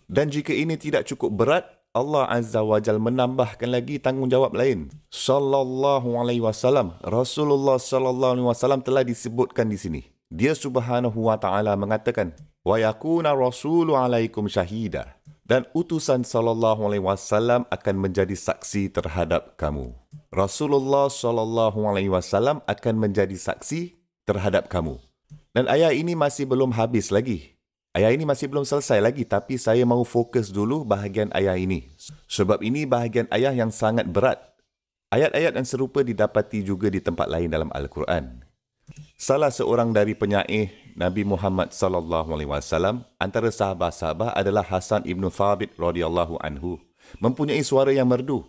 Dan jika ini tidak cukup berat, Allah Azza wa Jal menambahkan lagi tanggungjawab lain. Sallallahu alaihi wasallam, Rasulullah sallallahu alaihi wasallam telah disebutkan di sini. Dia Subhanahu wa taala mengatakan, wa yakuna rasulu alaikum syahida. Dan utusan sallallahu alaihi wasallam akan menjadi saksi terhadap kamu. Rasulullah sallallahu alaihi wasallam akan menjadi saksi terhadap kamu. Dan ayat ini masih belum habis lagi. Ayat ini masih belum selesai lagi, tapi saya mahu fokus dulu bahagian ayat ini. Sebab ini bahagian ayat yang sangat berat. Ayat-ayat yang serupa didapati juga di tempat lain dalam Al-Quran. Salah seorang dari penyair Nabi Muhammad sallallahu alaihi wasallam antara sahabat-sahabat adalah Hasan ibn Thabit radhiyallahu anhu, mempunyai suara yang merdu.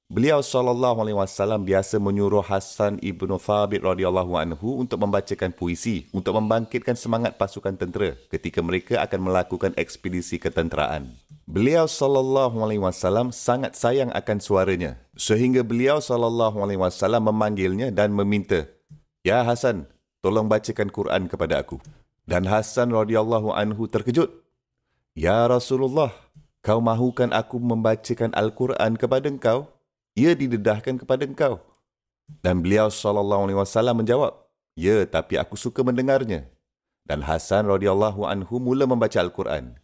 Beliau sallallahu alaihi wasallam biasa menyuruh Hasan ibn Thabit radhiyallahu anhu untuk membacakan puisi untuk membangkitkan semangat pasukan tentera ketika mereka akan melakukan ekspedisi ketenteraan. Beliau sallallahu alaihi wasallam sangat sayang akan suaranya sehingga beliau sallallahu alaihi wasallam memanggilnya dan meminta, "Ya Hasan, tolong bacakan Quran kepada aku." Dan Hasan radhiyallahu anhu terkejut. "Ya Rasulullah, kau mahukan aku membacakan Al-Quran kepada engkau? Ia didedahkan kepada engkau." Dan beliau sallallahu alaihi wasallam menjawab, "Ya, tapi aku suka mendengarnya." Dan Hasan radhiyallahu anhu mula membaca Al-Quran.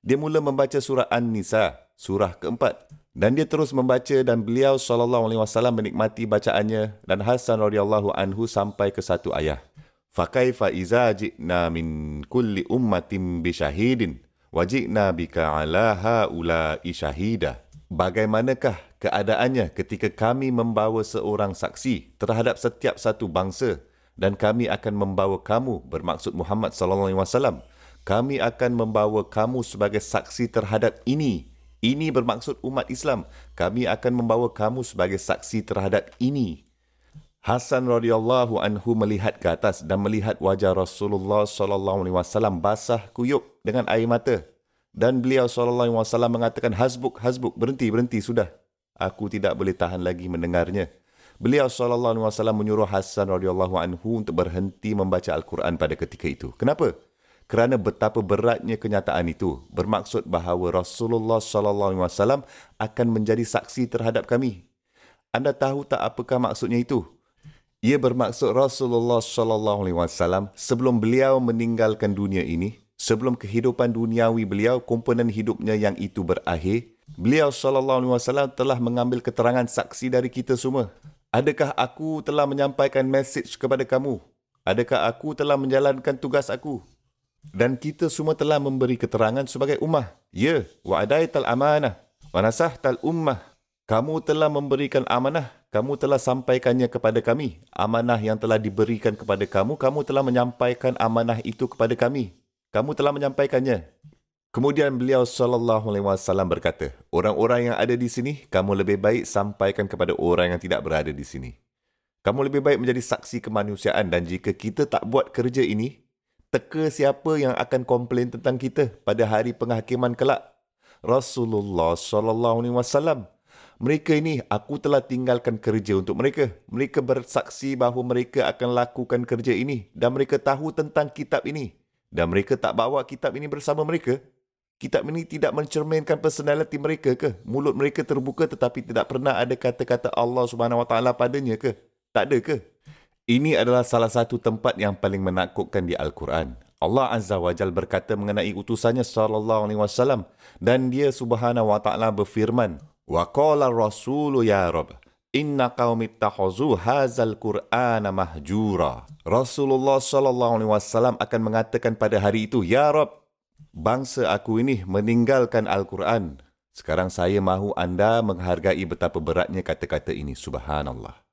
Dia mula membaca surah An-Nisa, surah keempat. Dan dia terus membaca dan beliau sallallahu alaihi wasallam menikmati bacaannya dan Hasan radhiyallahu anhu sampai ke satu ayat. "Fakaifa iza ji'na min kulli ummatin bi syahidin wa ji'na bika 'ala haula'i syahida." Bagaimanakah keadaannya ketika kami membawa seorang saksi terhadap setiap satu bangsa dan kami akan membawa kamu, bermaksud Muhammad sallallahu alaihi wasallam, kami akan membawa kamu sebagai saksi terhadap ini. Ini bermaksud umat Islam. Kami akan membawa kamu sebagai saksi terhadap ini. Hasan radhiyallahu anhu melihat ke atas dan melihat wajah Rasulullah sallallahu alaihi wasallam basah kuyup dengan air mata. Dan beliau sallallahu alaihi wasallam mengatakan, "Hasbuk, hasbuk, berhenti, sudah. Aku tidak boleh tahan lagi mendengarnya." Beliau sallallahu alaihi wasallam menyuruh Hasan radhiyallahu anhu untuk berhenti membaca Al-Quran pada ketika itu. Kenapa? Kerana betapa beratnya kenyataan itu. Bermaksud bahawa Rasulullah sallallahu alaihi wasallam akan menjadi saksi terhadap kami. Anda tahu tak apakah maksudnya itu? Ia bermaksud Rasulullah sallallahu alaihi wasallam sebelum beliau meninggalkan dunia ini, sebelum kehidupan duniawi beliau, komponen hidupnya yang itu berakhir, beliau sallallahu alaihi wasallam telah mengambil keterangan saksi dari kita semua. Adakah aku telah menyampaikan mesej kepada kamu? Adakah aku telah menjalankan tugas aku? Dan kita semua telah memberi keterangan sebagai ummah. Ya, wa adaital amanah wa nasahtal ummah. Kamu telah memberikan amanah, kamu telah sampaikannya kepada kami. Amanah yang telah diberikan kepada kamu, kamu telah menyampaikan amanah itu kepada kami. Kamu telah menyampaikannya. Kemudian beliau sallallahu alaihi wasallam berkata, "Orang-orang yang ada di sini, kamu lebih baik sampaikan kepada orang yang tidak berada di sini. Kamu lebih baik menjadi saksi kemanusiaan dan jika kita tak buat kerja ini, teka siapa yang akan komplain tentang kita pada hari penghakiman kelak?" Rasulullah sallallahu alaihi wasallam. Mereka ini, aku telah tinggalkan kerja untuk mereka. Mereka bersaksi bahawa mereka akan lakukan kerja ini dan mereka tahu tentang kitab ini. Dan mereka tak bawa kitab ini bersama mereka. Kitab ini tidak mencerminkan personaliti mereka ke? Mulut mereka terbuka tetapi tidak pernah ada kata-kata Allah Subhanahu Wa Taala padanya ke? Tak ada ke? Ini adalah salah satu tempat yang paling menakutkan di Al-Quran. Allah Azza wa Jal berkata mengenai utusannya sallallahu alaihi wasallam dan dia Subhanahu wa taala berfirman, "Wa qala ar-rasulu ya Rabb, inna qaumi ittakhadhu hadzal Qur'ana mahjura." Rasulullah sallallahu alaihi wasallam akan mengatakan pada hari itu, "Ya Rabb, bangsa aku ini meninggalkan Al-Quran. Sekarang saya mahu anda menghargai betapa beratnya kata-kata ini." Subhanallah.